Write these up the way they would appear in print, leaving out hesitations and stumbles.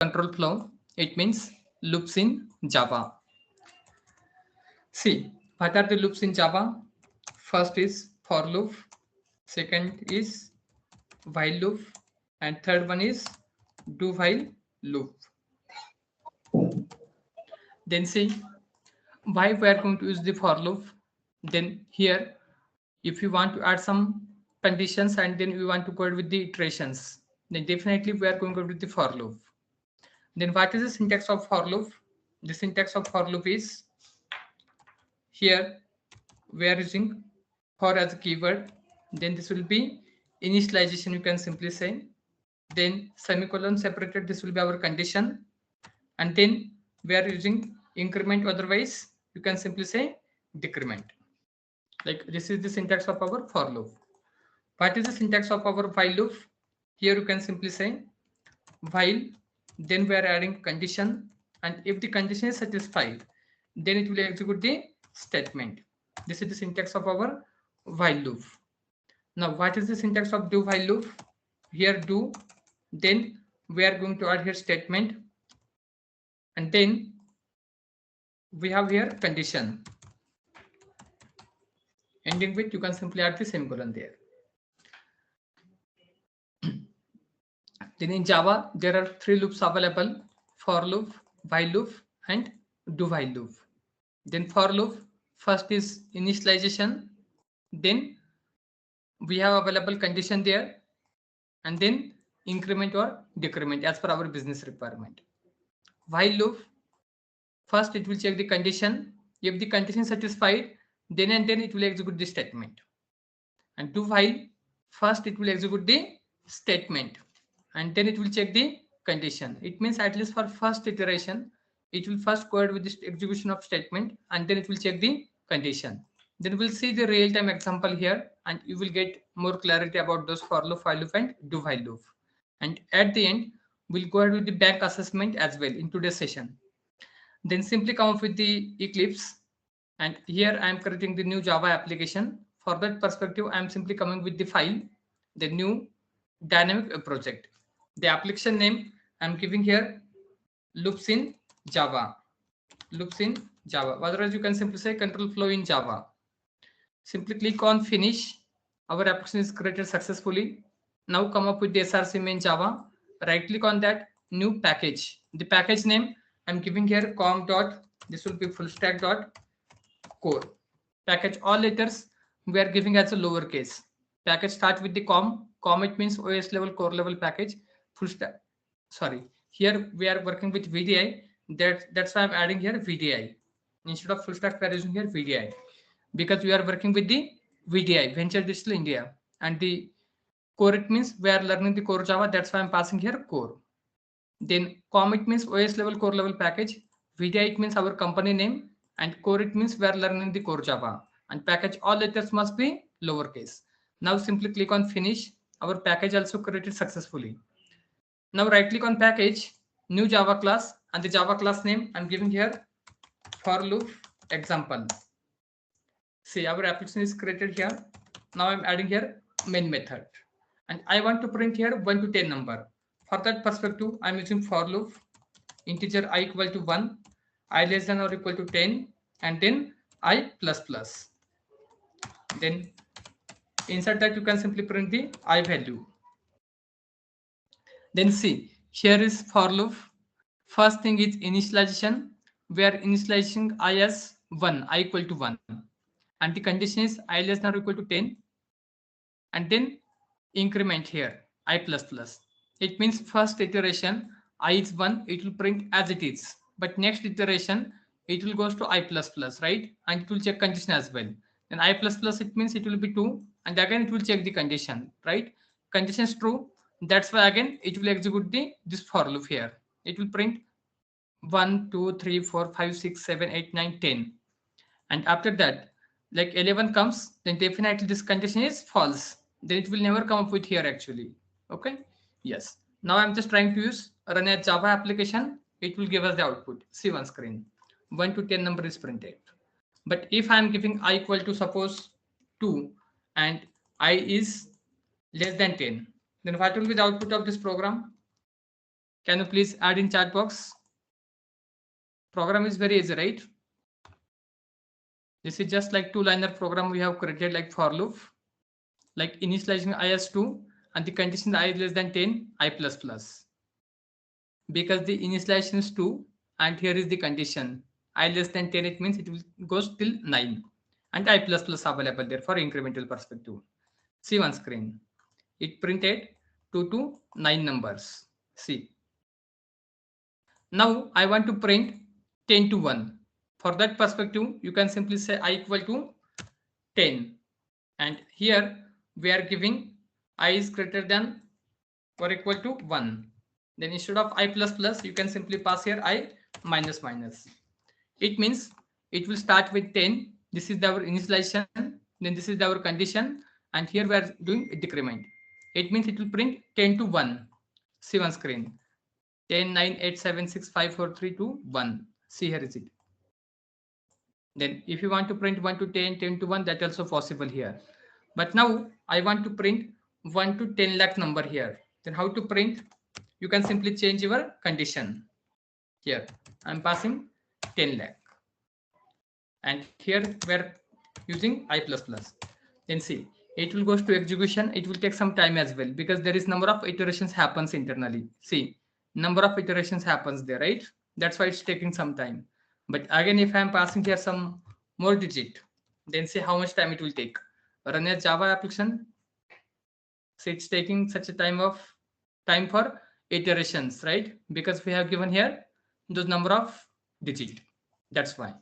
control flow. It means loops in Java. See, what are the loops in Java? First is for loop, second is while loop, and third one is do while loop. Then see why we are going to use the for loop. Then here, if you want to add some conditions and then we want to go with the iterations, then definitely we are going to go with the for loop. Then what is the syntax of for loop? The syntax of for loop is here we are using for as a keyword. Then this will be initialization, you can simply say. Then semicolon separated, this will be our condition. And then we are using increment, otherwise you can simply say decrement. Like this is the syntax of our for loop. What is the syntax of our while loop? Here you can simply say while, then we are adding condition, and if the condition is satisfied, then it will execute the statement. This is the syntax of our while loop. Now what is the syntax of do while loop? Here do, then we are going to add here statement, and then we have here condition, ending with you can simply add the semicolon there. Then in Java there are three loops available: for loop, while loop, and do while loop. Then for loop, first is initialization, then we have available condition there, and then increment or decrement as per our business requirement. While loop, first it will check the condition. If the condition is satisfied, then and then it will execute the statement. And do while, first it will execute the statement and then it will check the condition. It means at least for first iteration, it will first go ahead with the execution of statement and then it will check the condition. Then we'll see the real-time example here and you will get more clarity about those for loop, while loop, and do while loop. And at the end, we'll go ahead with the bank assessment as well in today's session. Then simply come up with the Eclipse, and here I am creating the new Java application. For that perspective, I am simply coming with the file, the new dynamic project. The application name I am giving here loops in Java. Loops in Java. Otherwise, you can simply say control flow in Java. Simply click on finish. Our application is created successfully. Now come up with the src main Java. Right click on that, new package. The package name I'm giving here com dot, this will be full stack dot core. Package all letters we are giving as a lowercase. Package start with the com. Com it means OS level core level package. Full stack. Sorry, here we are working with VDI. That's why I'm adding here VDI. Instead of full stack, we are using here VDI because we are working with the VDI, Venture Digital India, and the core it means we are learning the core Java. That's why I'm passing here core. Then com it means OS level core level package. VDI it means our company name, and core it means we are learning the core Java. And package all letters must be lowercase. Now simply click on finish. Our package also created successfully. Now right click on package, new Java class, and the Java class name I'm giving here for loop example. See, our application is created here. Now I'm adding here main method, and I want to print here 1 to 10 number. For that perspective, I'm using for loop integer I equal to 1, I less than or equal to 10, and then I plus plus. Then inside that you can simply print the I value. Then see, here is for loop. First thing is initialization. We are initializing I as 1, I equal to 1. And the condition is I less than or equal to 10. And then increment here, I plus plus. It means first iteration, I is 1, it will print as it is. But next iteration, it will goes to I plus plus, right? And it will check condition as well. Then I plus plus, it means it will be 2. And again, it will check the condition, right? Condition is true. That's why again, it will execute this for loop here. It will print 1, 2, 3, 4, 5, 6, 7, 8, 9, 10. And after that, like 11 comes, then definitely this condition is false. Then it will never come up with here actually. Okay. Yes. Now I'm just trying to use run a Java application. It will give us the output. See one screen. 1 to 10 number is printed. But if I'm giving I equal to suppose 2 and I is less than 10, then what will be the output of this program? Can you please add in chat box? Program is very easy, right? This is just like two-liner program we have created like for loop, like initializing I as 2 and the condition I less than 10, I plus plus. Because the initialization is 2 and here is the condition I less than 10, it means it will goes till 9 and I plus plus available there for incremental perspective. See on screen. It printed 2 to 9 numbers. See. Now I want to print 10 to 1. For that perspective, you can simply say I equal to 10. And here we are giving I is greater than or equal to 1. Then instead of I plus plus, you can simply pass here I minus minus. It means it will start with 10. This is our initialization. Then this is our condition. And here we are doing a decrement. It means it will print 10 to 1. See on screen. 10, 9, 8, 7, 6, 5, 4, 3, 2, 1. See here is it. Then if you want to print 1 to 10, 10 to 1, that also possible here. But now I want to print 1 to 10 lakh number here. Then how to print? You can simply change your condition. Here I'm passing 10 lakh. And here we're using I plus plus. Then see, it will goes to execution. It will take some time as well because there is number of iterations happens internally. See, number of iterations happens there, right? That's why it's taking some time. But again, if I'm passing here some more digit, then see how much time it will take. Run a Java application. See, it's taking such a time for iterations, right? Because we have given here those number of digit. That's why.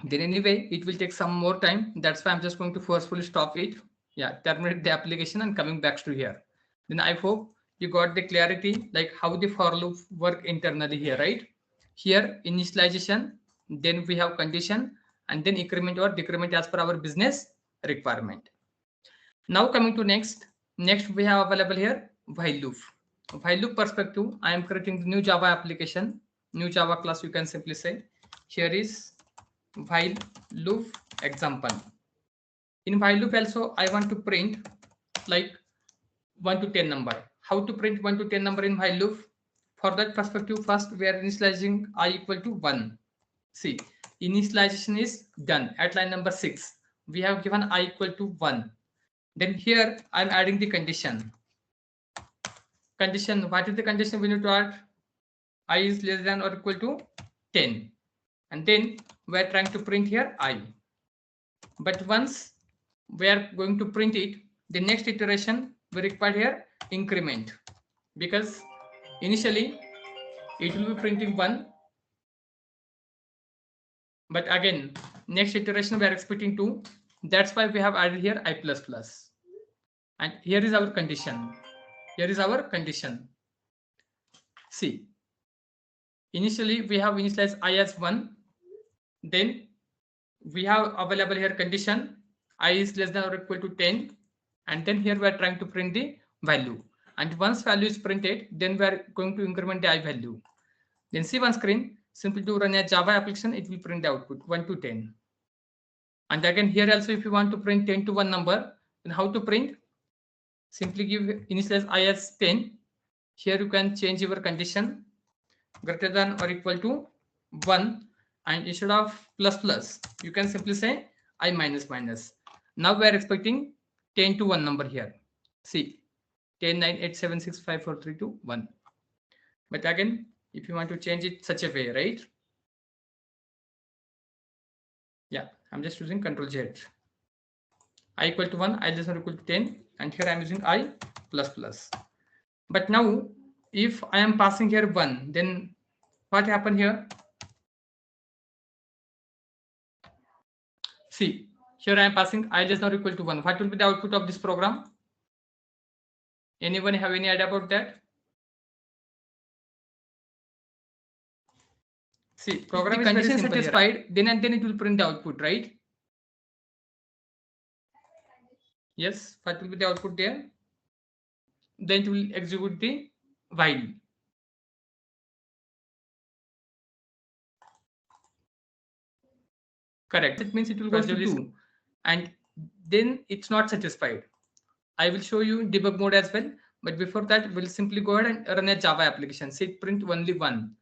Then anyway, it will take some more time. That's why I'm just going to forcefully stop it. Yeah, terminate the application and coming back to here. Then I hope you got the clarity like how the for loop work internally here, right? Here initialization, then we have condition and then increment or decrement as per our business requirement. Now coming to next we have available here while loop. While loop perspective, I am creating the new Java application, new Java class. You can simply say here is while loop example. In while loop also I want to print like 1 to 10 number. How to print 1 to 10 number in while loop? For that perspective, first we are initializing I equal to 1. See, initialization is done at line number 6. We have given I equal to 1. Then here I am adding the condition. Condition, what is the condition we need to add? I is less than or equal to 10. And then we are trying to print here I. But once we are going to print it, the next iteration we require here increment, because initially it will be printing 1, but again next iteration we are expecting 2. That's why we have added here I plus plus. And here is our condition. Here is our condition. See, initially we have initialized I as 1. Then we have available here condition I is less than or equal to 10. And then here we are trying to print the value. And once value is printed, then we are going to increment the I value. Then see on screen, simply to run a Java application, it will print the output 1 to 10. And again here also, if you want to print 10 to 1 number, then how to print? Simply give initialize I as 10. Here you can change your condition greater than or equal to 1. And instead of plus plus, you can simply say I minus minus. Now we are expecting 10 to 1 number here. See, 10, 9, 8, 7, 6, 5, 4, 3, 2, 1. But again, if you want to change it such a way, right? Yeah, I'm just using Control Z. I equal to 1, I less than or equal to 10. And here I'm using I plus plus. But now, if I am passing here 1, then what happened here? See, here I am passing I less than or equal to 1. What will be the output of this program? Anyone have any idea about that? See, program is condition very satisfied, here. Then and then it will print the output, right? Yes, what will be the output there? Then it will execute the while. Correct. It means it will go to 2. And then it's not satisfied. I will show you debug mode as well. But before that, we'll simply go ahead and run a Java application. Say print only 1.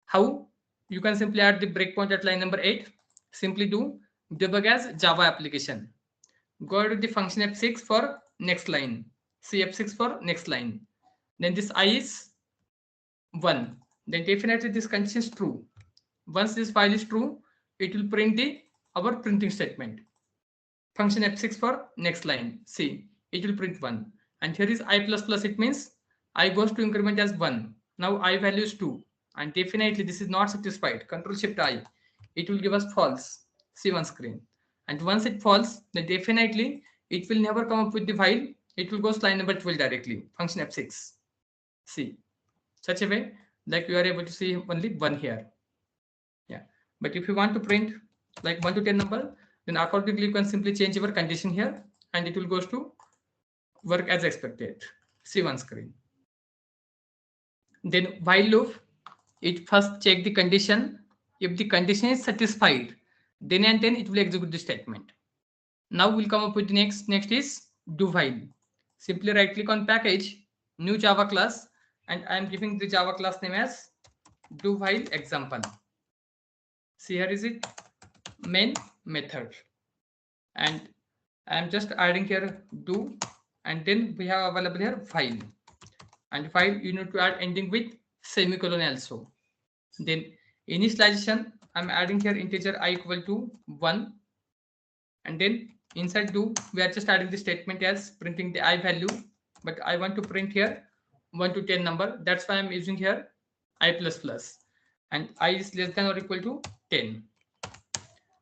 How? You can simply add the breakpoint at line number 8. Simply do debug as Java application. Go ahead with the function F6 for next line. See F6 for next line. Then this I is 1. Then definitely this condition is true. Once this file is true, it will print our printing statement. Function F6 for next line. See, it will print 1. And here is I++. It means I goes to increment as 1. Now I value is 2. And definitely this is not satisfied. Control Shift I. It will give us false. See on screen. And once it falls, then definitely it will never come up with the file. It will go to line number 12 directly. Function F6. See, such a way like you are able to see only 1 here. Yeah. But if you want to print like 1 to 10 number, then accordingly you can simply change your condition here and it will goes to work as expected. See on screen. Then while loop, it first check the condition. If the condition is satisfied, then and then it will execute the statement. Now we'll come up with the next is do while. Simply right click on package, new Java class, and I am giving the Java class name as do while example. See, here is it, main method, and I am just adding here do, and then we have available here file, and file you need to add ending with semicolon also. Then initialization, I'm adding here integer I equal to 1, and then inside do we are just adding the statement as printing the I value, but I want to print here 1 to 10 number. That's why I'm using here I++, and I is less than or equal to 10.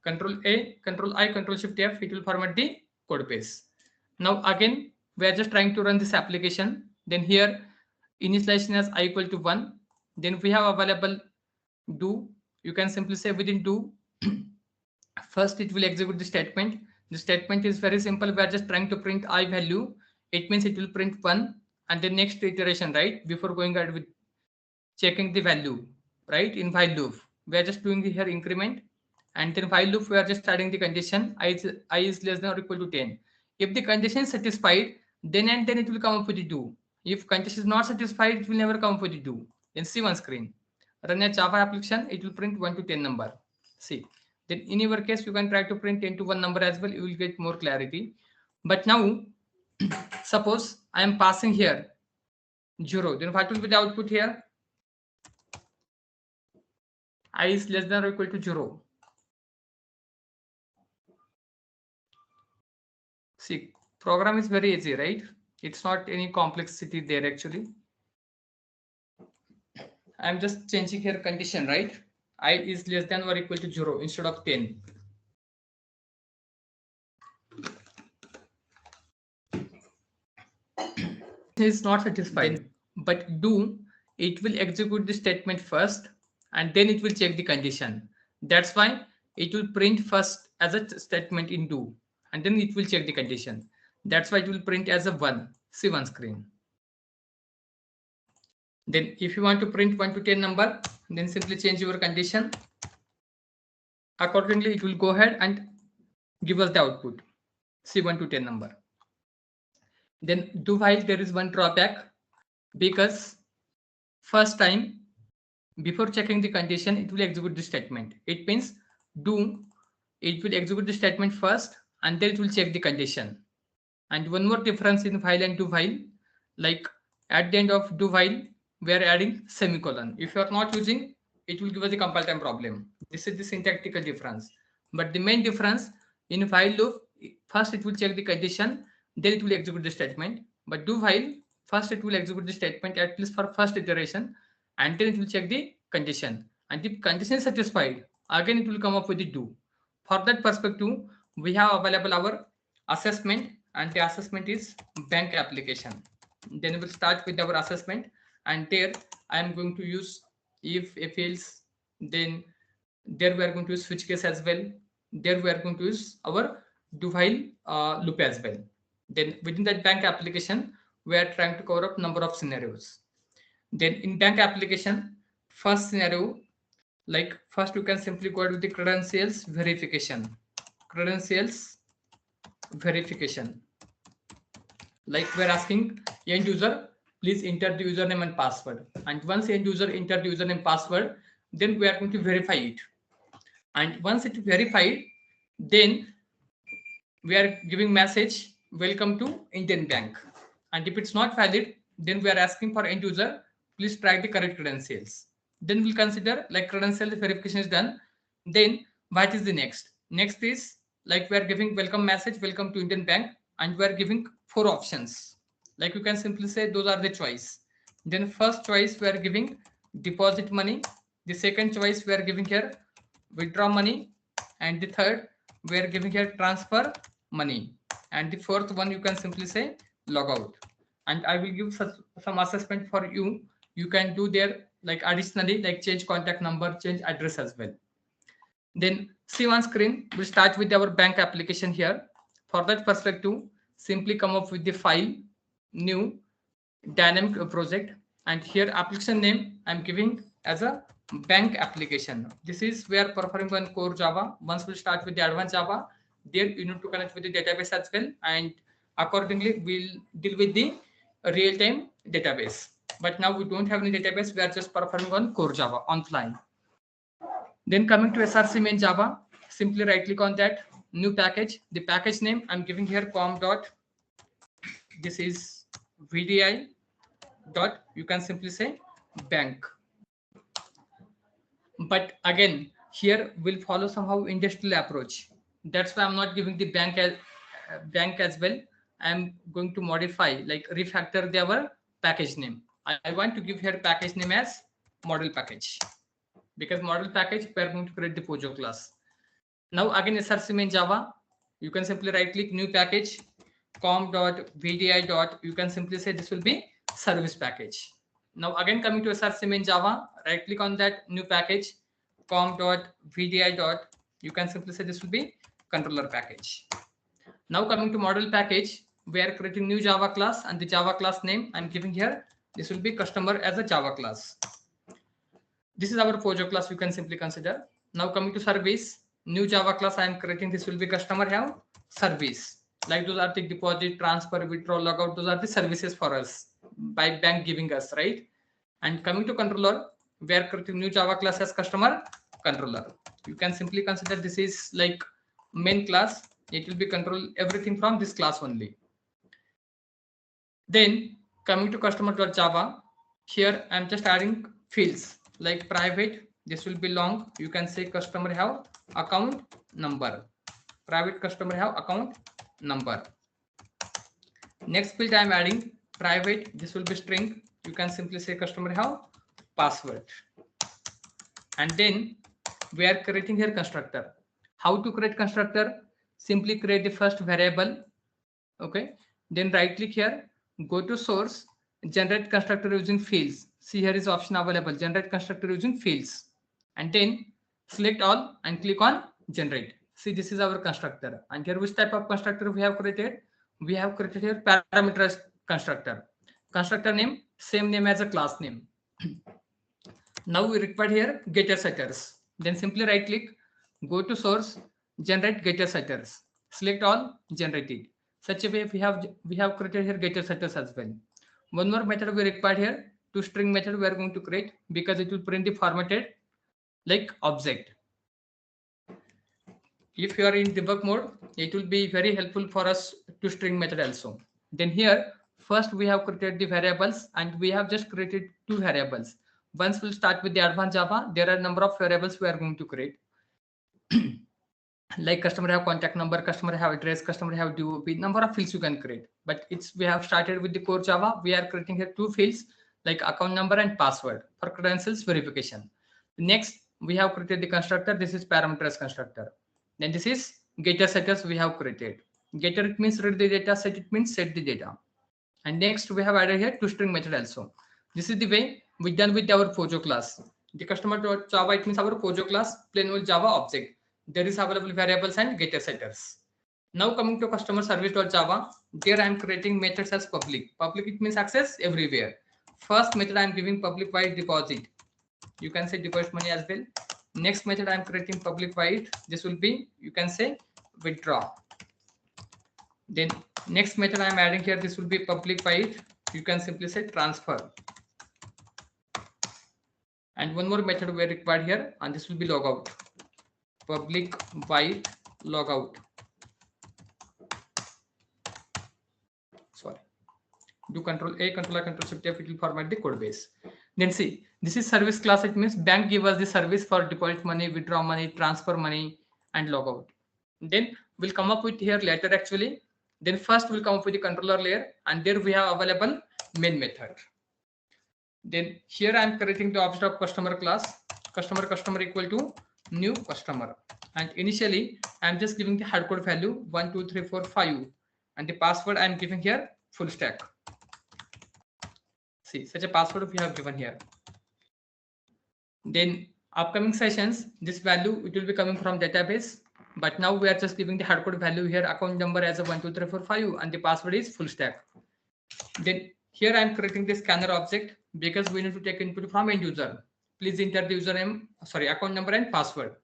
Control A, Control I, Control Shift F, it will format the code base. Now again, we are just trying to run this application. Then here initialization as I equal to 1. Then we have available do. You can simply say within do. First, it will execute the statement. The statement is very simple. We are just trying to print I value. It means it will print 1, and the next iteration, right? Before going ahead with checking the value, right? In while loop, we are just doing the here increment, and then while loop we are just adding the condition I is less than or equal to 10. If the condition is satisfied, then and then it will come up with the do. If condition is not satisfied, it will never come up with the do. Then see one screen. Run a Java application, it will print 1 to 10 number. See. Then in your case, you can try to print 10 to 1 number as well. You will get more clarity. But now, suppose I am passing here 0. Then what will be the output here? I is less than or equal to 0. See, program is very easy, right? It's not any complexity there actually. I'm just changing here condition, right? I is less than or equal to 0 instead of 10. Is not satisfied, but do it will execute the statement first and then it will check the condition. That's why it will print first as a statement in do and then it will check the condition. That's why it will print as a 1. See one screen. Then if you want to print 1 to 10 number, then simply change your condition. Accordingly, it will go ahead and give us the output. See 1 to 10 number. Then do while there is one drawback, because first time before checking the condition, it will execute the statement. It means do, it will execute the statement first and then it will check the condition. And one more difference in while and do while, like at the end of do while, we are adding semicolon. If you are not using, it will give us a compile time problem. This is the syntactical difference. But the main difference in while loop, first it will check the condition, then it will execute the statement. But do while, first it will execute the statement at least for first iteration, and then it will check the condition. And if condition is satisfied, again it will come up with the do. For that perspective, we have available our assessment, and the assessment is bank application. Then we'll start with our assessment, and there I am going to use if else, then there we are going to use switch case as well. There we are going to use our do while loop as well. Then within that bank application, we are trying to cover up number of scenarios. Then in bank application, first scenario, like first you can simply go ahead with the credentials verification. Credentials verification. Like we're asking end user, please enter the username and password. And once end user enter the username password, then we are going to verify it. And once it is verified, then we are giving message welcome to Indian Bank. And if it's not valid, then we are asking for end user, please try the correct credentials. Then we'll consider like credential verification is done. Then what is the next? Next is like we are giving welcome message, welcome to Indian Bank, and we are giving 4 options. Like you can simply say those are the choice. Then first choice we are giving deposit money. The second choice we are giving here withdraw money, and the third we are giving here transfer money, and the fourth one you can simply say logout. And I will give some assessment for you. You can do there like additionally like change contact number, change address as well. Then see on screen, we'll start with our bank application here. For that perspective, simply come up with the file, new, dynamic project, and here application name I'm giving as a bank application. This is where performing one core Java. Once we start with the advanced Java, there you need to connect with the database as well, and accordingly we'll deal with the real-time database. But now we don't have any database, we are just performing on core Java on fly. Then coming to SRC main Java, simply right click on that, new package. The package name I'm giving here com dot, this is VDI dot, you can simply say bank. But again, here we'll follow somehow industrial approach. That's why I'm not giving the bank as well. I'm going to modify, like refactor our package name. I want to give here package name as model package, because model package we are going to create the Pojo class. Now again SRC main Java, you can simply right click new package com.vdi dot, you can simply say this will be service package. Now again coming to SRC main Java, right click on that new package com.vdi dot, you can simply say this will be controller package. Now coming to model package, we are creating new Java class, and the Java class name I'm giving here, this will be customer as a Java class. This is our Pojo class, you can simply consider. Now coming to service, new Java class I am creating, this will be customer have service. Like those are the deposit, transfer, withdraw, logout, those are the services for us by bank giving us, right? And coming to controller, we are creating new Java class as customer controller. You can simply consider this is like main class, it will be control everything from this class only. Then coming to customer.java, here I'm just adding fields like private, this will be long, you can say customer have account number, private customer have account number. Next field I'm adding private, this will be string, you can simply say customer have password. And then we are creating here constructor. How to create constructor? Simply create the first variable, okay, then right click here, go to source, generate constructor using fields. See, here is option available, generate constructor using fields, and then select all and click on generate. See, this is our constructor, and here which type of constructor we have created? We have created here parameters constructor. Constructor name same name as a class name. Now we require here getter setters. Then simply right click, go to source, generate getter setters, select all, generate it. Such a way we have created here getter setters as well. One more method we required here, to string method we are going to create, because it will print the formatted like object. If you are in debug mode, it will be very helpful for us to string method also. Then here first we have created the variables, and we have just created 2 variables. Once we'll start with the advanced Java, there are a number of variables we are going to create. Like customer have contact number, customer have address, customer have DOP, number of fields you can create. But we have started with the core Java, we are creating here 2 fields like account number and password for credentials verification. Next we have created the constructor, this is parameters constructor. Then this is getter setters we have created. Getter it means read the data, set it means set the data. And next we have added here toString method also. This is the way we done with our Pojo class. The customer.java, it means our Pojo class, plain old Java object. There is available variables and getter setters. Now coming to customer service.java, there I am creating methods as public. Public it means access everywhere. First method I am giving public void deposit. You can say deposit money as well. Next method I am creating public void. This will be, you can say withdraw. Then next method I am adding here, this will be public void you can simply say transfer. And one more method we are required here, and this will be logout. Public void logout. Sorry. Do Control A, Control I, Control Shift F. It will format the code base. Then see, this is service class. It means bank give us the service for deposit money, withdraw money, transfer money, and logout. Then we'll come up with here later actually. Then first we'll come up with the controller layer, and there we have available main method. Then here I am creating the object of customer class. Customer equal to new customer. And initially I am just giving the hardcode value 1, 2, 3, 4, 5, and the password I am giving here full stack. See, such a password we have given here. Then upcoming sessions, this value it will be coming from database. But now we are just giving the hardcode value here, account number as a 1, 2, 3, 4, 5, and the password is full stack. Then here I am creating the scanner object because we need to take input from end user. Please enter the username, account number and password.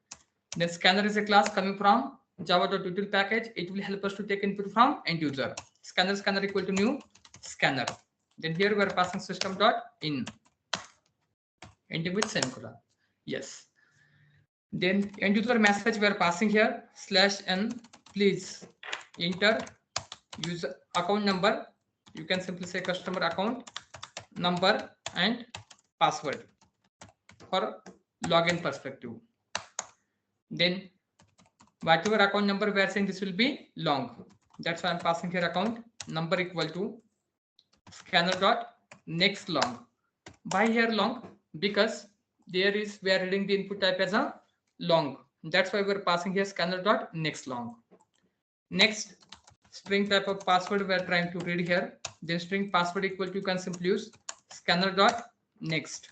Then scanner is a class coming from java.util package. It will help us to take input from end user. Scanner equal to new scanner. Then here we are passing system.in, ending with semicolon. Yes. Then end user message we are passing here /n. Please enter user account number. You can simply say customer account number and password for login perspective. Then whatever account number we are saying, this will be long. That's why I'm passing here account number equal to scanner dot next long. Why here long? Because there is we are reading the input type as a long. That's why we're passing here scanner dot next long. Next string type of password we are trying to read here. Then string password equal to, you can simply use scanner dot next.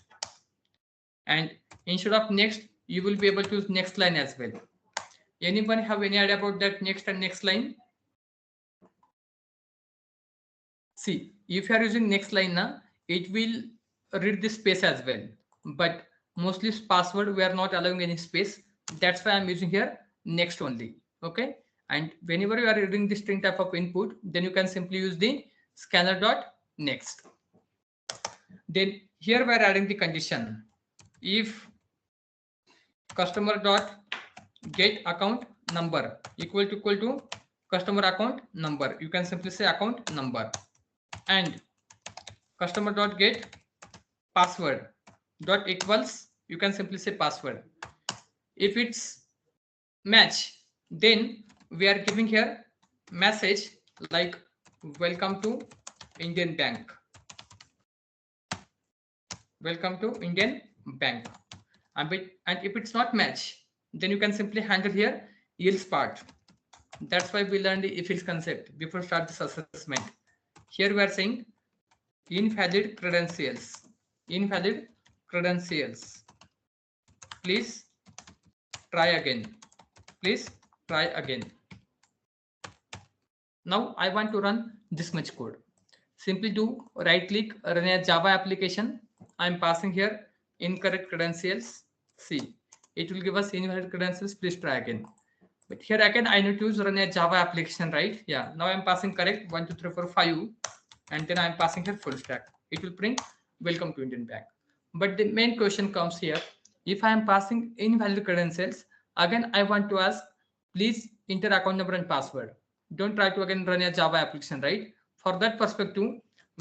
And instead of next, you will be able to use next line as well. Anyone have any idea about that next and next line? See, if you are using next line now, it will read this space as well. But mostly password we are not allowing any space. That's why I'm using here next only. Okay. And whenever you are reading the string type of input, then you can simply use the scanner dot next. Then here we are adding the condition. If customer dot get account number equal to customer account number, you can simply say account number, and customer dot get password dot equals, you can simply say password. If it's match, then we are giving here message like welcome to Indian Bank. Welcome to Indian Bank. And if it's not match, then you can simply handle here else part. That's why we learned the if else concept before start this assessment. Here we are saying invalid credentials. Invalid credentials. Please try again. Please try again. Now I want to run this much code. Simply do right click, run a Java application. I am passing here incorrect credentials. See, it will give us invalid credentials. Please try again. But here again, I need to run a Java application, right? Yeah. Now I'm passing correct 1, 2, 3, 4, 5, and then I'm passing here full stack. It will print welcome to Indian Bank. But the main question comes here. If I am passing invalid credentials, again I want to ask, please enter account number and password. Don't try to again run a Java application, right? For that perspective,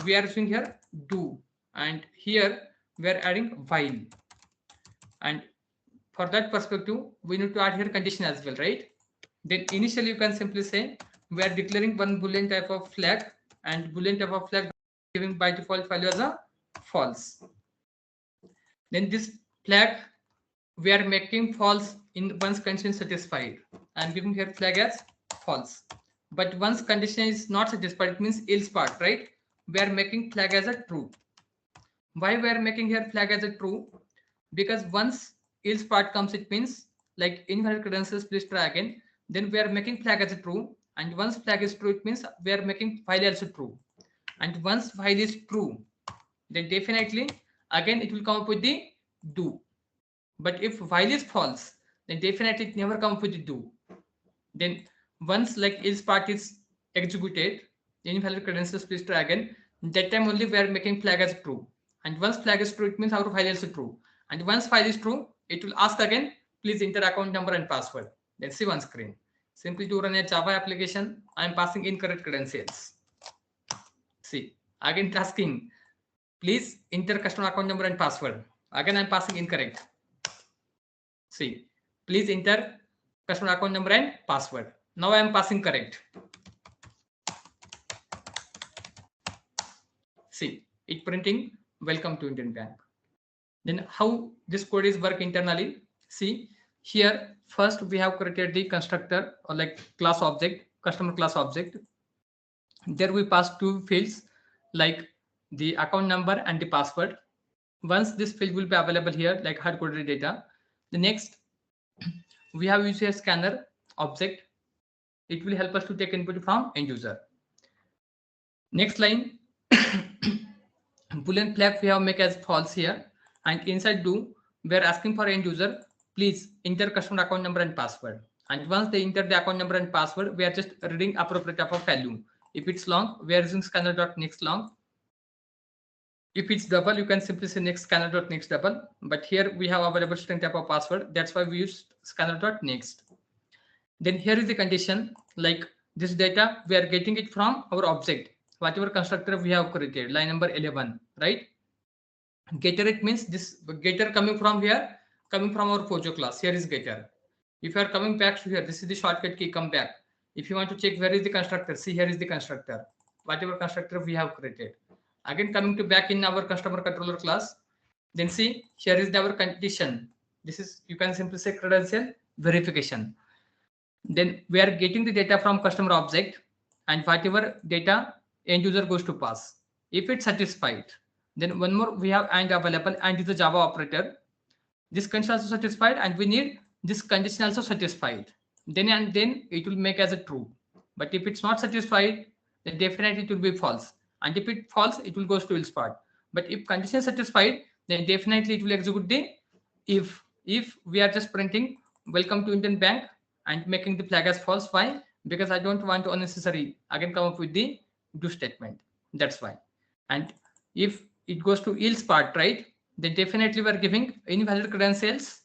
we are using here do, and here we are adding while. And for that perspective, we need to add here condition as well, right? Then initially you can simply say we are declaring one boolean type of flag, and boolean type of flag giving by default value as a false. Then this flag we are making false in once condition satisfied. I am giving here flag as false. But once condition is not satisfied, it means else part, right? We are making flag as a true. Why we are making here flag as a true? Because once else part comes, it means like invalid credentials, please try again. Then we are making flag as a true, and once flag is true, it means we are making while also true. And once while is true, then definitely again it will come up with the do. But if while is false, then definitely it never come up with the do. Then once like else part is executed, invalid credentials, please try again, that time only we are making flag as true. And once flag is true, it means our file is true. And once file is true, it will ask again, please enter account number and password. Let's see one screen. Simply to run a Java application, I am passing incorrect credentials. See, again it's asking, please enter customer account number and password. Again I am passing incorrect. See, please enter customer account number and password. Now I am passing correct. See, it printing welcome to Indian Bank. Then how this code is work internally? See, here first we have created the constructor or like class object, customer class object. There we pass two fields like the account number and the password. Once this field will be available here like hard coded data, the next we have used a scanner object. It will help us to take input from end user. Next line, boolean flag we have make as false here, and inside do we are asking for end user, please enter customer account number and password. And once they enter the account number and password, we are just reading appropriate type of value. If it's long, we are using scanner.next long. If it's double, you can simply say next scanner.next double. But here we have available string type of password. That's why we use scanner.next. Then here is the condition, like this data, we are getting it from our object, whatever constructor we have created, line number 11, right? Getter, it means this getter coming from here, coming from our Pojo class. Here is getter. If you are coming back to here, this is the shortcut key, come back. If you want to check where is the constructor, see here is the constructor, whatever constructor we have created. Again, coming to back in our customer controller class, then see here is our condition. This is, you can simply say credential verification. Then we are getting the data from customer object, and whatever data end user goes to pass. If it's satisfied, then one more we have and available, and is the Java operator. This condition also satisfied, and we need this condition also satisfied. Then it will make as a true. But if it's not satisfied, then definitely it will be false. And if it false, it will go to else part. But if condition is satisfied, then definitely it will execute the if. If we are just printing welcome to Indian Bank and making the flag as false. Why? Because I don't want to unnecessary again come up with the do statement. That's why. And if it goes to else part, right, then definitely we are giving invalid credentials.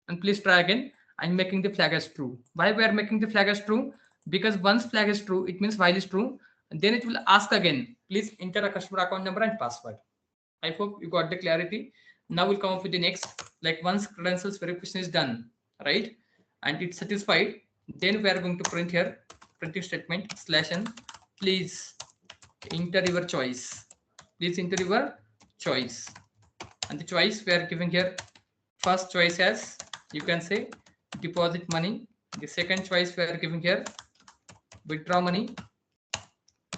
And please try again and making the flag as true. Why we are making the flag as true? Because once flag is true, it means while is true, and then it will ask again, please enter a customer account number and password. I hope you got the clarity. Now we'll come up with the next, like once credentials verification is done, right, and it's satisfied, then we are going to print here printing statement /n, please enter your choice. Please enter your choice. And the choice we are giving here, first choice as, you can say, deposit money. The second choice we are giving here, withdraw money.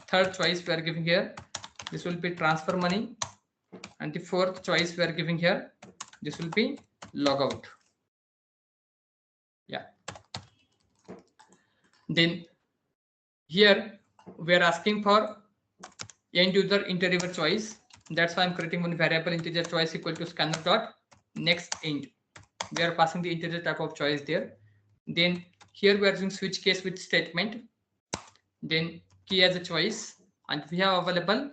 Third choice we are giving here, this will be transfer money. And the fourth choice we are giving here, this will be logout. Yeah. Then here we are asking for end user enter your choice. That's why I'm creating one variable integer choice equal to scanner dot next int. We are passing the integer type of choice there. Then here we are using switch case with statement. Then key as a choice, and we have available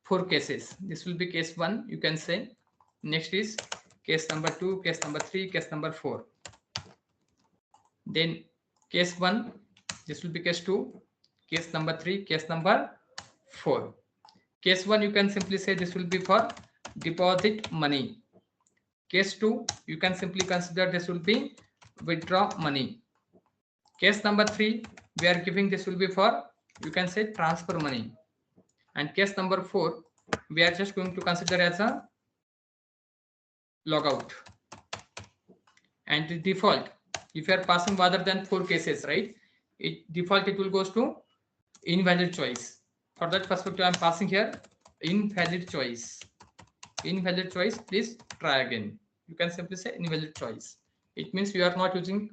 4 cases. This will be case 1, you can say. Next is case number 2, case number 3, case number 4. Then case 1, this will be case 2, case number 3, case number 4. Case 1, you can simply say this will be for deposit money. Case 2, you can simply consider this will be withdraw money. Case number 3, we are giving this will be for, you can say, transfer money. And case number 4, we are just going to consider as a logout. And the default, if you are passing rather than 4 cases, right, it default it will goes to invalid choice. For that perspective, I am passing here invalid choice. Invalid choice, please try again. You can simply say invalid choice. It means you are not using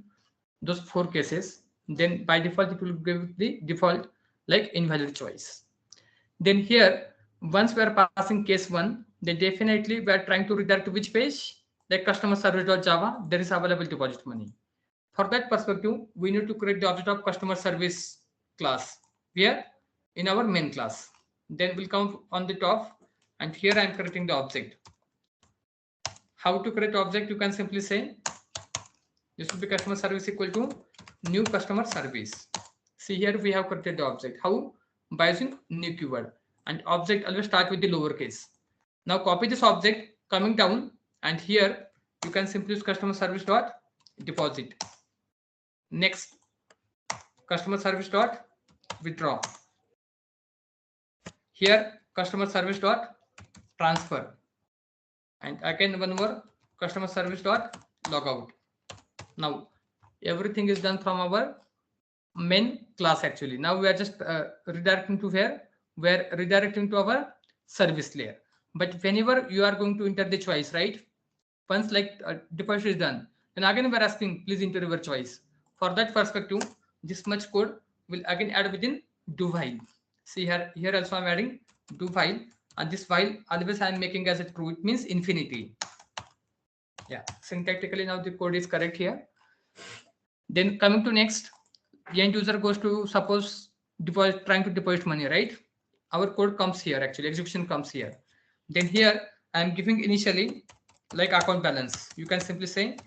those 4 cases. Then by default, it will give the default like invalid choice. Then here, once we are passing case 1, then definitely we are trying to redirect to which page? Like customer service.java, there is available deposit money. For that perspective, we need to create the object of customer service class here in our main class. then will come on the top, and here I am creating the object. How to create object? You can simply say this will be customer service equal to new customer service. See, here we have created the object. How? By using new keyword, and object always start with the lowercase. Now copy this object coming down, and here you can simply use customer service dot deposit. Next, customer service dot withdraw. Here customer service dot transfer, and again one more, customer service dot logout. Now everything is done from our main class actually. Now we are just redirecting to where? We are redirecting to our service layer. But whenever you are going to enter the choice, right? Once like deposit is done, then again we are asking please enter your choice. For that perspective, this much code will again add within do while. See here also I'm adding do while, and this while always I am making as a true. It means infinity. Yeah, syntactically now the code is correct here. Then coming to next, the end user goes to, suppose, deposit, trying to deposit money, right? Our code comes here, actually execution comes here. Then here I am giving initially like account balance. You can simply say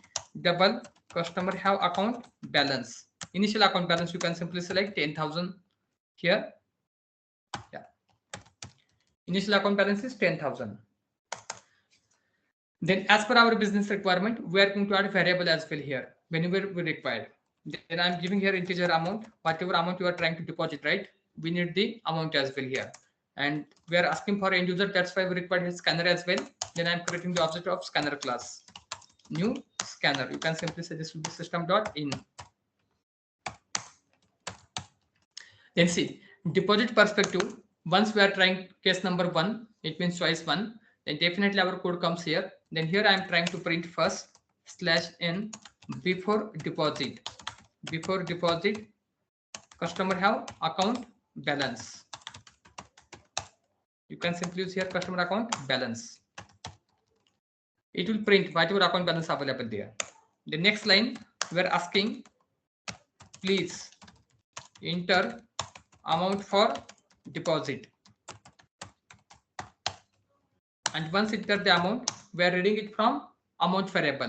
double customer have account balance. Initial account balance you can simply select 10,000 here. Yeah, initial account balance is 10,000. Then as per our business requirement, we are going to add variable as well here whenever we require. Then I'm giving here integer amount, whatever amount you are trying to deposit, right? We need the amount as well here. And we are asking for end user, that's why we require his scanner as well. Then I'm creating the object of scanner class. New scanner. You can simply say this will be system.in. Then see, deposit perspective, once we are trying case number 1, it means choice 1, then definitely our code comes here. Then here I am trying to print first /n before deposit. Before deposit, customer have account balance. You can simply use here customer account balance. It will print whatever account balance available there. The next line, we are asking please enter amount for deposit. And once enter the amount, we are reading it from amount variable.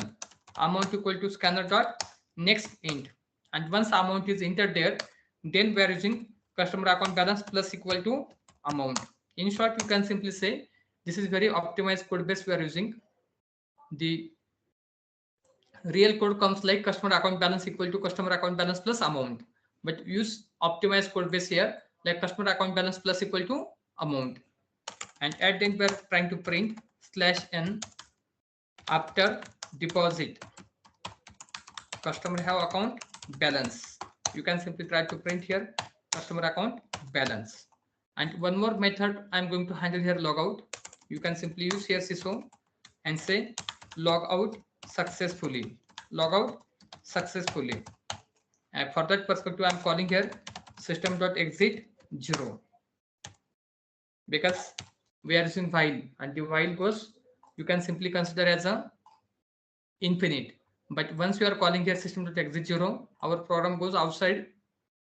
Amount equal to scanner dot next int. And once amount is entered there, then we are using customer account balance plus equal to amount. In short, you can simply say this is very optimized code base we are using. The real code comes like customer account balance equal to customer account balance plus amount, but use optimized code base here like customer account balance plus equal to amount. And at the end we are trying to print /n after deposit customer have account balance. You can simply try to print here customer account balance. And one more method I'm going to handle here, logout. You can simply use here sysO and say logout successfully. Logout successfully. And for that perspective, I'm calling here system.exit 0, because we are using while, and the while goes, you can simply consider as a infinite. But once we are calling here system.exit 0, our program goes out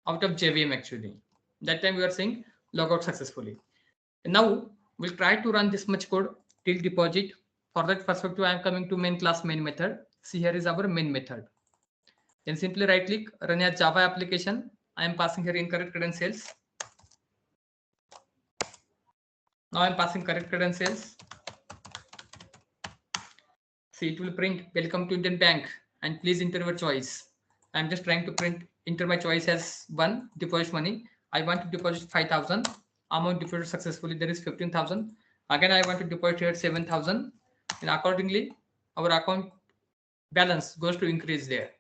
of JVM actually. That time we are saying logout successfully. And now we'll try to run this much code till deposit. For that perspective, I am coming to main class main method. See, here is our main method. Then simply right click, run as Java application. I am passing here incorrect credentials. Now I am passing correct credentials. See, it will print welcome to Indian Bank and please enter your choice. I am just trying to enter my choice as 1, deposit money. I want to deposit 5,000. Amount deposited successfully, there is 15,000. Again, I want to deposit here 7,000. And accordingly, our account balance goes to increase there.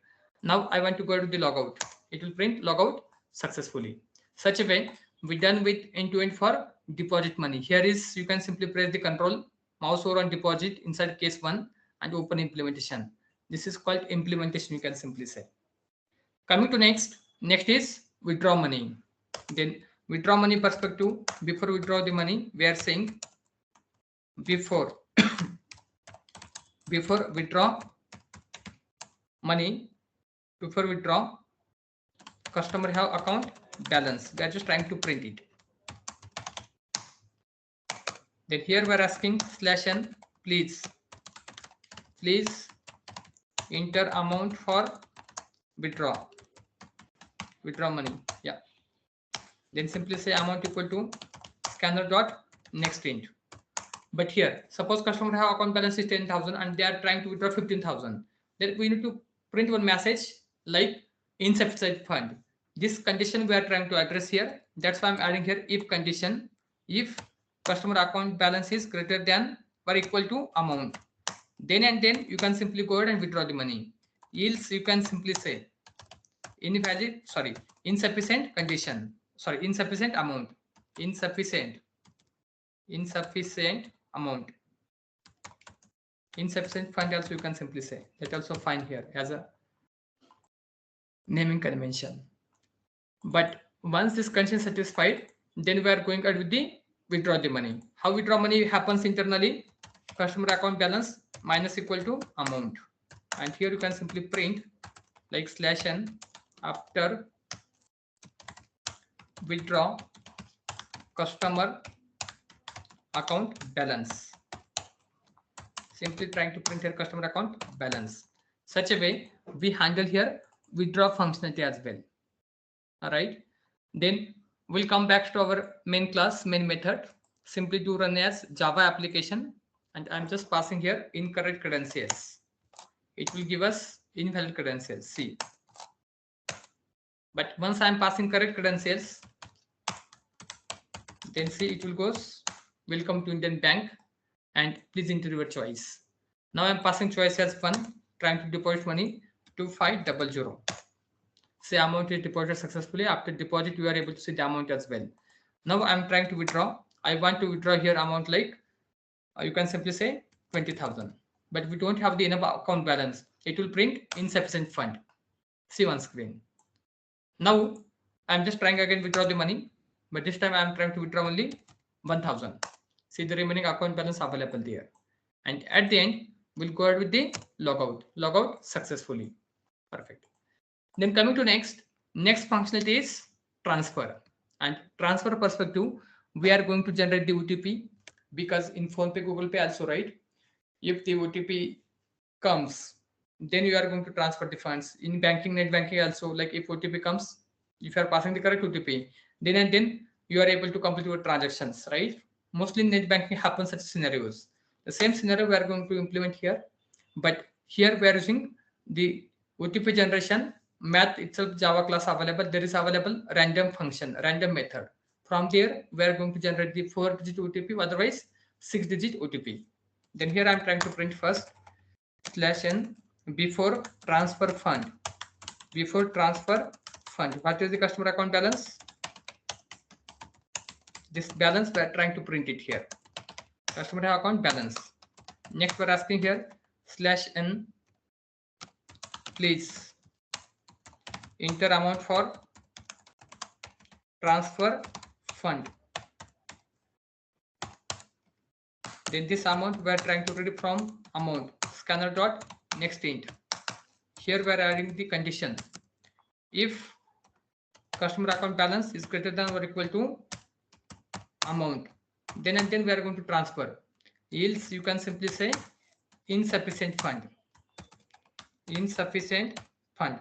Now I want to go to the logout. It will print logout successfully. Such a way, we done with end-to-end for deposit money. Here is, you can simply press the control mouse over on deposit inside case 1 and open implementation. This is called implementation, you can simply say. Coming to next is withdraw money. Then withdraw money perspective, before withdraw the money, we are saying before withdraw money, before withdraw customer have account balance. We are just trying to print it. Then here we're asking /n, please enter amount for withdraw money. Yeah. Then simply say amount equal to scanner dot next int. But here, suppose customer have account balance is 10,000 and they are trying to withdraw 15,000. Then we need to print one message like insufficient fund. This condition we are trying to address here. That's why I'm adding here if condition. If customer account balance is greater than or equal to amount, then and then you can simply go ahead and withdraw the money. Else you can simply say insufficient condition. Insufficient amount. Insufficient amount. Insufficient fund also you can simply say. That also fine here as a naming convention. But once this condition is satisfied, then we are going ahead with the withdraw the money. How withdraw money happens internally? Customer account balance minus equal to amount. And here you can simply print like /n after withdraw customer account balance. Simply trying to print here customer account balance. Such a way we handle here withdraw functionality as well. All right. Then we'll come back to our main class, main method. Simply do run as Java application, and I'm just passing here incorrect credentials. It will give us invalid credentials. See. But once I'm passing correct credentials, then see it will goes welcome to Indian Bank and please enter your choice. Now I'm passing choice as 1, trying to deposit money 2500. Say amount is deposited successfully. After deposit you are able to see the amount as well. Now I'm trying to withdraw. I want to withdraw here amount like you can simply say 20,000, but we don't have the enough account balance. It will print insufficient fund. See on screen. Now I'm just trying again withdraw the money, but this time I'm trying to withdraw only 1,000. See the remaining account balance available there. And at the end, we'll go ahead with the logout successfully. Perfect. Then coming to next functionality is transfer. And transfer perspective, we are going to generate the OTP because in PhonePe, Google Pay also, right? If the OTP comes, then you are going to transfer the funds. In banking, net banking also, like if OTP comes, if you are passing the correct OTP, then and then you are able to complete your transactions, right? Mostly in net banking happens such scenarios. The same scenario we are going to implement here, but here we are using the OTP generation math itself Java class available. There is available random function, random method. From there, we are going to generate the 4-digit OTP, otherwise 6-digit OTP. Then here I am trying to print first /n before transfer fund. Before transfer fund, what is the customer account balance? This balance we are trying to print it here. Customer account balance. Next we are asking here /n please enter amount for transfer fund. Then this amount we are trying to read from amount scanner dot next int. Here we are adding the condition. If customer account balance is greater than or equal to amount, then and then we are going to transfer. Else you can simply say insufficient fund. Insufficient fund.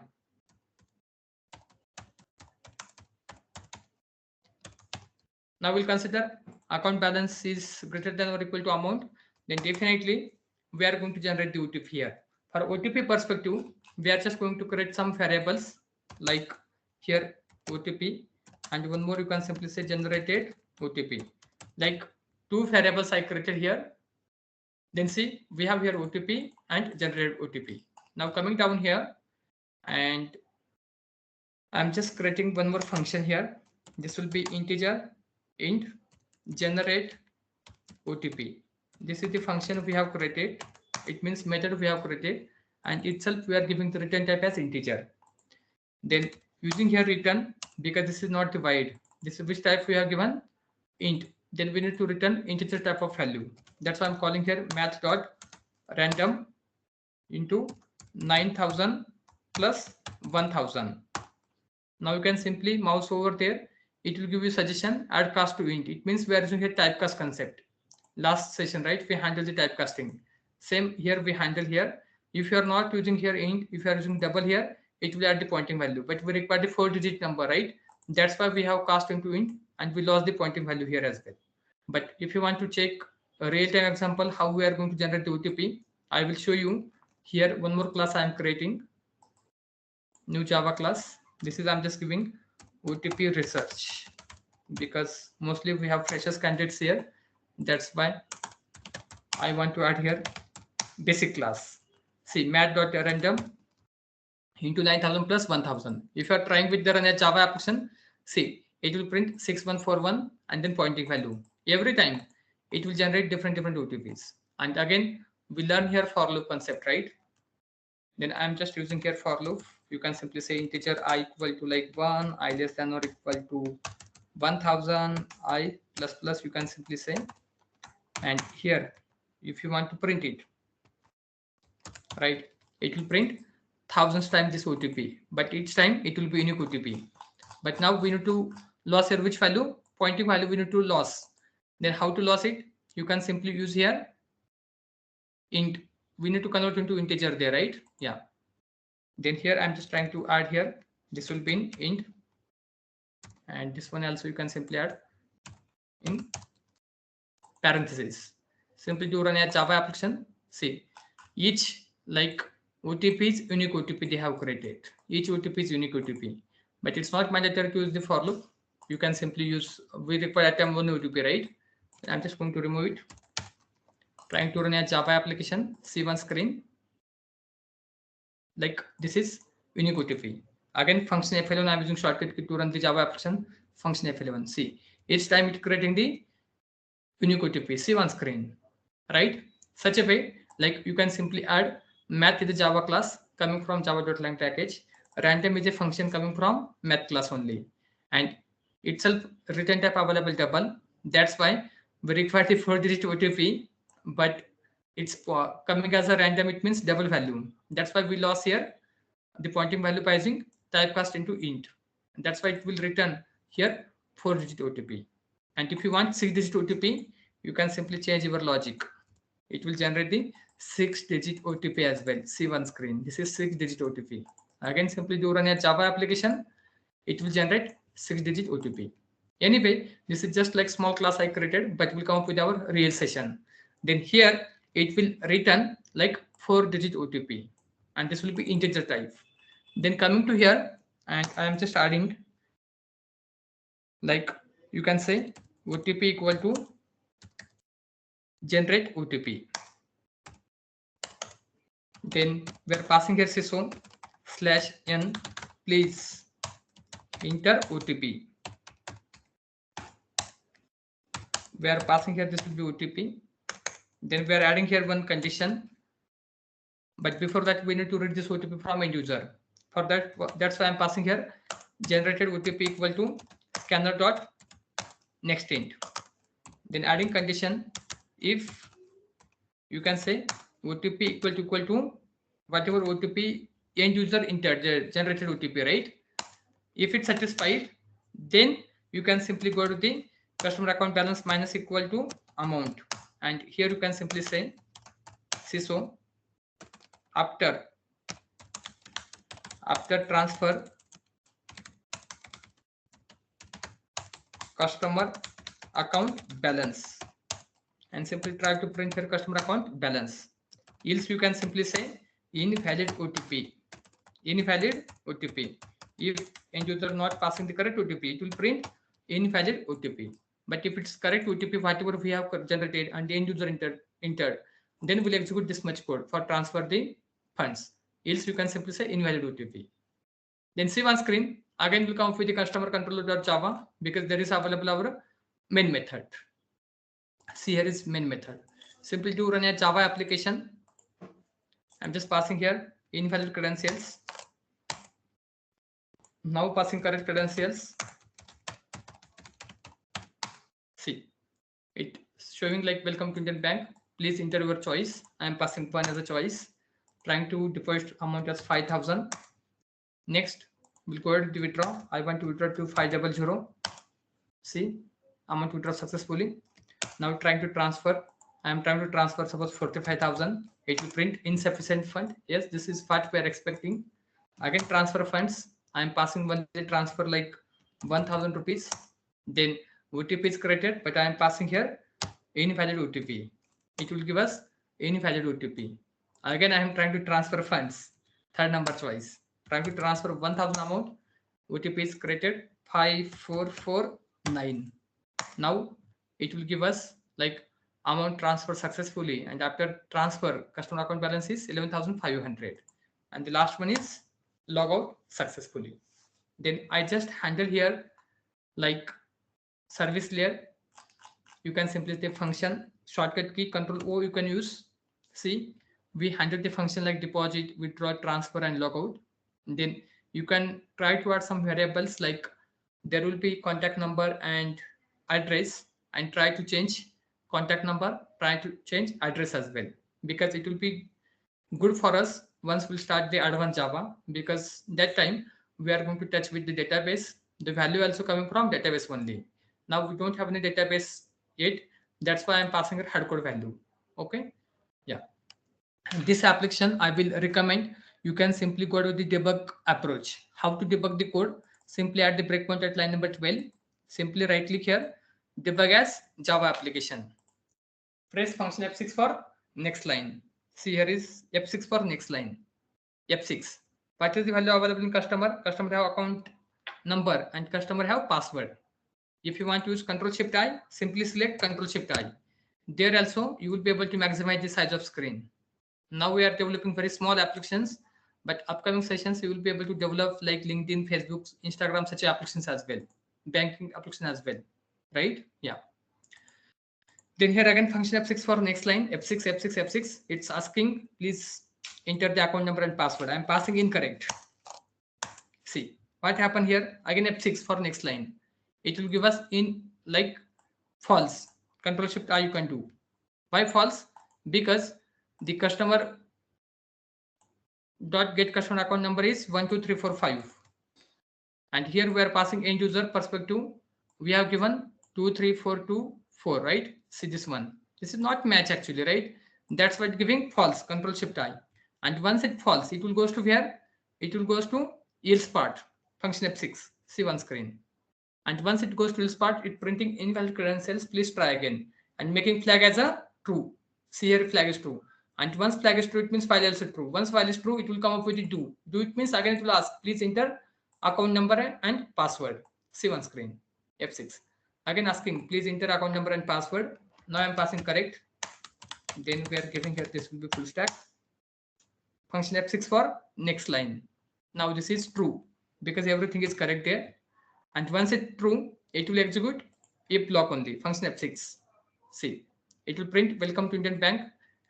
Now we'll consider account balance is greater than or equal to amount. Then definitely we are going to generate the OTP here. For OTP perspective, we are just going to create some variables like here OTP, and one more you can simply say generated OTP. Like 2 variables I created here. Then see we have here OTP and generated OTP. Now coming down here, and I'm just creating one more function here. This will be integer int generate OTP. This is the function we have created. It means method we have created, and itself we are giving the return type as integer. Then using here return, because this is not the void, this is which type we have given int, then we need to return integer type of value. That's why I'm calling here math dot random into 9,000 plus 1,000. Now you can simply mouse over there. It will give you suggestion add class to int. It means we are using here typecast concept. last session, right? We handle the typecasting. Same here, we handle here. If you are not using here int, if you are using double here, it will add the pointing value. But we require the 4-digit number, right? That's why we have cast into int and we lost the pointing value here as well. But if you want to check a real-time example how we are going to generate the OTP, I will show you here. One more class I am creating, new Java class. This is I'm just giving OTP research because mostly we have freshers candidates here. That's why I want to add here basic class. See, mat.random into 9000 plus 1000. If you are trying with the run a Java application, see, it will print 6141 and then pointing value. Every time it will generate different OTPs. And again, we learn here for loop concept, right? Then I'm just using here for loop. You can simply say integer I equal to like 1, I less than or equal to 1000, I plus plus, you can simply say. And here, if you want to print it, right, it will print thousands times this OTP, but each time it will be unique OTP. But now we need to lose here which value? Pointing value we need to lose. Then how to lose it? You can simply use here int. We need to convert into integer there, right? Yeah. Then here I'm just trying to add here. This will be in int, and this one also you can simply add in parentheses. Simply to run a Java application. See, each like OTP is unique OTP they have created. Each OTP is unique OTP, but it's not mandatory to use the for loop. You can simply use, we require at time one OTP, right? I'm just going to remove it. Trying to run a Java application, see one screen. Like this is unique OTP. Again, function F11, I'm using shortcut to run the Java application, function F11. See, each time it's creating the unique OTP, see one screen, right? Such a way, like you can simply add math is a Java class coming from java.lang package. Random is a function coming from math class only. And itself return type available double. That's why we require the 4-digit OTP, but it's coming as a random, it means double value. That's why we lost here the pointing value by using typecast into int. And that's why it will return here 4-digit OTP. And if you want 6-digit OTP, you can simply change your logic. It will generate the 6-digit OTP as well. See one screen. This is 6-digit OTP. Again, simply do run a Java application. It will generate 6-digit OTP. Anyway, this is just like small class I created, but will come up with our real session. Then here it will return like 4-digit OTP, and this will be integer type. Then coming to here, and I am just adding, like you can say OTP equal to generate OTP. Then we're passing here sysom /n, please enter OTP. We are passing here, this will be OTP. Then we are adding here one condition, but before that we need to read this OTP from end user. For that, that's why I'm passing here generated OTP equal to scanner dot next int. Then adding condition, if you can say OTP equal to whatever OTP end user entered, generated OTP, right? If it's satisfied, then you can simply go to the customer account balance minus equal to amount, and here you can simply say sysom after transfer customer account balance, and simply try to print your customer account balance. Else you can simply say invalid OTP. Invalid OTP. If end user not passing the correct OTP, it will print invalid OTP. But if it's correct OTP, whatever we have generated and the end user entered, then we'll execute this much code for transfer the funds. Else you can simply say invalid OTP. Then see one screen. Again will come with the customer controller.java because there is available our main method. See, here is main method. Simply to run a Java application, I'm just passing here invalid credentials. Now passing correct credentials. See, it showing like welcome to Indian Bank. Please enter your choice. I am passing one as a choice. Trying to deposit amount as 5,000. Next, we'll go ahead to withdraw. I want to withdraw to 500. See, amount withdraw successfully. Now trying to transfer. I am trying to transfer suppose 45,000. It will print insufficient fund. Yes, this is what we are expecting. Again, transfer funds. I am passing one transfer like 1,000 rupees. Then OTP is created, but I am passing here invalid OTP. It will give us invalid OTP. Again, I am trying to transfer funds. Third number choice. Trying to transfer 1,000 amount. OTP is created 5449. Now it will give us like amount transfer successfully, and after transfer customer account balance is 11,500, and the last one is log out successfully. Then I just handle here like service layer. You can simply the function shortcut key control O you can use. See, we handle the function like deposit, withdraw, transfer, and logout. Then you can try to add some variables like there will be contact number and address, and try to change contact number, try to change address as well, because it will be good for us once we start the advanced Java, because that time we are going to touch with the database, the value also coming from database only. Now we don't have any database yet, that's why I'm passing a hard code value. Okay, yeah. This application I will recommend you can simply go to the debug approach. How to debug the code? Simply add the breakpoint at line number 12. Simply right click here, debug as Java application. Press function F6 for next line. See, here is F6 for next line. F6. What is the value available in customer? Customer have account number and customer have password. If you want to use Control Shift I, simply select Control Shift I. There also you will be able to maximize the size of screen. Now we are developing very small applications, but upcoming sessions you will be able to develop like LinkedIn, Facebook, Instagram, such applications as well, banking application as well, right? Yeah. Then here again function F6 for next line, F6, F6, F6. It's asking please enter the account number and password. I'm passing incorrect. See what happened here. Again F6 for next line. It will give us in like false. Control Shift I you can do. Why false? Because the customer dot get customer account number is 12345, and here we are passing end user perspective. We have given 23424, right? See this one. This is not match actually, right? That's why giving false. Control Shift I, and once it false, it will goes to where? It will goes to else part. Function F6. See one screen. And once it goes to else part, it printing invalid credentials. Please try again, and making flag as a true. See here flag is true. And once flag is true, it means file also true. Once file is true, it will come up with the do. Do it means again it will ask, please enter account number and password. See one screen. F6. Again asking, please enter account number and password. Now I'm passing correct. Then we are giving here this will be full stack. Function F6 for next line. Now this is true because everything is correct there. And once it's true, it will execute if block only. Function F6. See, it will print welcome to Indian Bank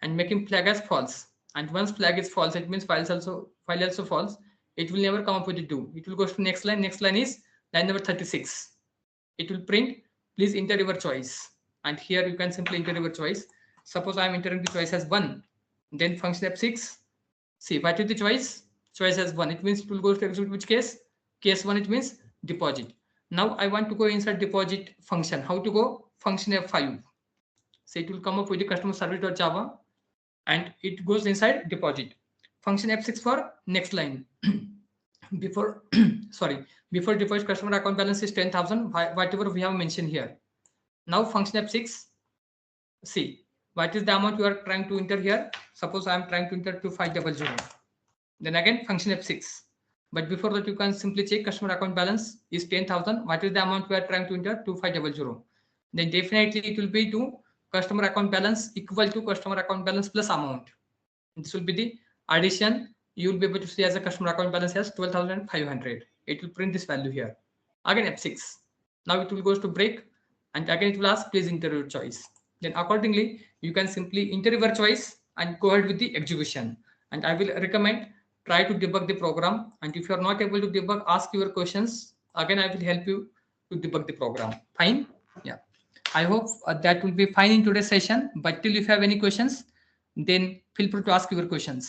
and making flag as false. And once flag is false, it means file also false. It will never come up with the do. It will go to next line. Next line is line number 36. It will print please enter your choice. And here you can simply enter your choice. Suppose I am entering the choice as 1. Then function F6. See what is the choice? Choice as 1. It means it will go to execute which case? Case 1 it means deposit. Now I want to go inside deposit function. How to go? Function F5. So it will come up with the customer service.java and it goes inside deposit. Function F6 for next line. before deposit customer account balance is 10,000, whatever we have mentioned here. Now function F6. See what is the amount you are trying to enter here. Suppose I am trying to enter 2500. Then again function F6. But before that you can simply check customer account balance is 10,000. What is the amount we are trying to enter? 2500. Then definitely it will be to customer account balance equal to customer account balance plus amount. This will be the addition. You will be able to see as a customer account balance as 12,500. It will print this value here. Again F6. Now it will go to break, and again it will ask please enter your choice. Then accordingly you can simply enter your choice and go ahead with the execution. And I will recommend try to debug the program, and if you are not able to debug, ask your questions. Again I will help you to debug the program. Fine. Yeah, I hope that will be fine in today's session. But till if you have any questions, then feel free to ask your questions.